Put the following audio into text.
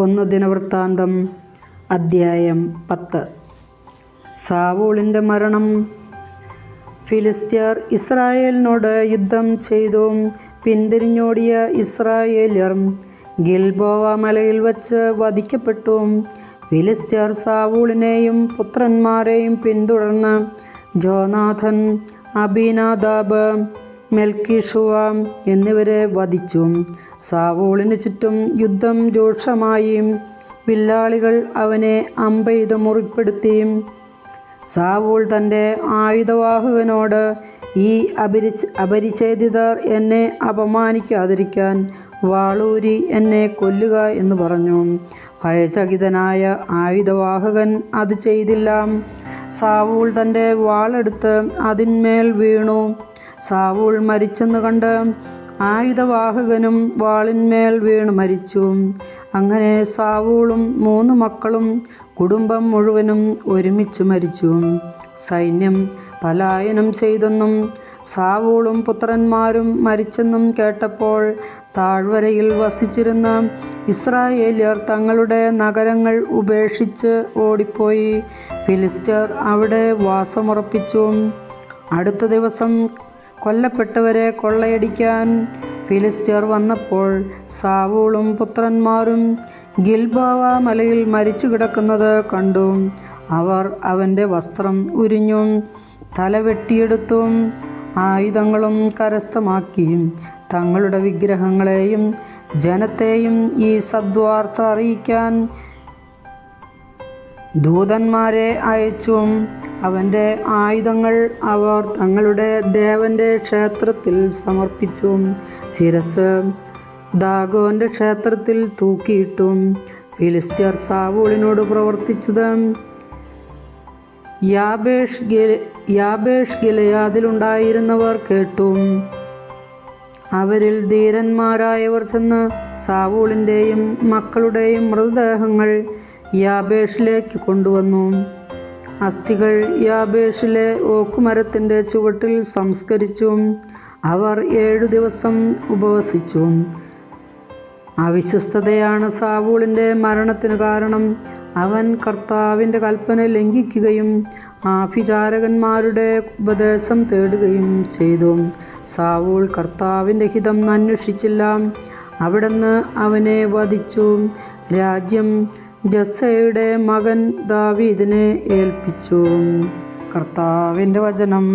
1 ദിനവൃത്താന്തം അദ്ധ്യായം 10. സാവൂളിൻ്റെ മരണം. ഫിലിസ്ത്യർ ഇസ്രായേലിനോട് യുദ്ധം ചെയ്തു. പിന്തിരിഞ്ഞോടിയ ഇസ്രായേല്യർ ഗിൽബോവ മലയിൽ വച്ച് വധിക്കപ്പെട്ടു. ഫിലിസ്ത്യർ സാവൂളിനെയും പുത്രന്മാരെയും പിന്തുടർന്ന് ജോനാഥൻ, അബീനാദാബ്, മെൽക്കിഷുവ എന്നിവരെ വധിച്ചു. സാവൂളിന് ചുറ്റും യുദ്ധം രൂക്ഷമായി. വില്ലാളികൾ അവനെ അമ്പെയ്ത് മുറിപ്പെടുത്തി. സാവൂൾ തൻ്റെ ആയുധവാഹകനോട്, ഈ അപരിച്ഛേദിതർ എന്നെ അപമാനിക്കാതിരിക്കാൻ വാളൂരി എന്നെ കൊല്ലുക എന്ന് പറഞ്ഞു. ഭയചകിതനായ ആയുധവാഹകൻ അത് ചെയ്തില്ല. സാവൂൾ തൻ്റെ വാളെടുത്ത് അതിന്മേൽ വീണു. സാവൂൾ മരിച്ചെന്ന് കണ്ട് ആയുധവാഹകനും വാളിന്മേൽ വീണു മരിച്ചു. അങ്ങനെ സാവൂളും 3 മക്കളും കുടുംബം മുഴുവനും ഒരുമിച്ച് മരിച്ചു. സൈന്യം പലായനം ചെയ്തെന്നും സാവൂളും പുത്രന്മാരും മരിച്ചെന്നും കേട്ടപ്പോൾ താഴ്വരയിൽ വസിച്ചിരുന്ന ഇസ്രായേല്യർ തങ്ങളുടെ നഗരങ്ങൾ ഉപേക്ഷിച്ച് ഓടിപ്പോയി. ഫിലിസ്ത്യർ അവിടെ വാസമുറപ്പിച്ചു. അടുത്ത ദിവസം കൊല്ലപ്പെട്ടവരെ കൊള്ളയടിക്കാൻ ഫിലിസ്ത്യർ വന്നപ്പോൾ സാവൂളും പുത്രന്മാരും ഗിൽബോവ മലയിൽ മരിച്ചു കിടക്കുന്നത് കണ്ടു. അവർ അവൻ്റെ വസ്ത്രം ഉരിഞ്ഞു, തല വെട്ടിയെടുത്തു, ആയുധങ്ങളും കരസ്ഥമാക്കി. തങ്ങളുടെ വിഗ്രഹങ്ങളെയും ജനത്തെയും ഈ സദ്വാർത്ത അറിയിക്കാൻ ദൂതന്മാരെ അയച്ചു. അവൻ്റെ ആയുധങ്ങൾ അവർ തങ്ങളുടെ ദേവൻ്റെ ക്ഷേത്രത്തിൽ സമർപ്പിച്ചു. ശിരസ് ദാഗോൻ്റെ ക്ഷേത്രത്തിൽ തൂക്കിയിട്ടു. ഫിലിസ്ത്യർ സാവൂളിനോട് പ്രവർത്തിച്ചത് യാബേഷ് ഗിലെയാദിലുണ്ടായിരുന്നവർ കേട്ടു. അവരിൽ ധീരന്മാരായവർ ചെന്ന് സാവൂളിൻ്റെയും മക്കളുടെയും മൃതദേഹങ്ങൾ യാബേഷിലേക്ക് കൊണ്ടുവന്നു. അസ്ഥികൾ യാബേഷിലെ ഓക്കുമരത്തിൻ്റെ ചുവട്ടിൽ സംസ്കരിച്ചു. അവർ 7 ദിവസം ഉപവസിച്ചു. അവിശ്വസ്തതയാണ് സാവൂളിൻ്റെ മരണത്തിന് കാരണം. അവൻ കർത്താവിൻ്റെ കൽപ്പന ലംഘിക്കുകയും ആഭിചാരകന്മാരുടെ ഉപദേശം തേടുകയും ചെയ്തു. സാവൂൾ കർത്താവിൻ്റെ ഹിതം അന്വേഷിച്ചില്ല. അവിടുന്ന് അവനെ വധിച്ചു. രാജ്യം ജസ്സയുടെ മകൻ ദാവീദിനെ ഏൽപ്പിച്ചു. കർത്താവിൻ്റെ വചനം.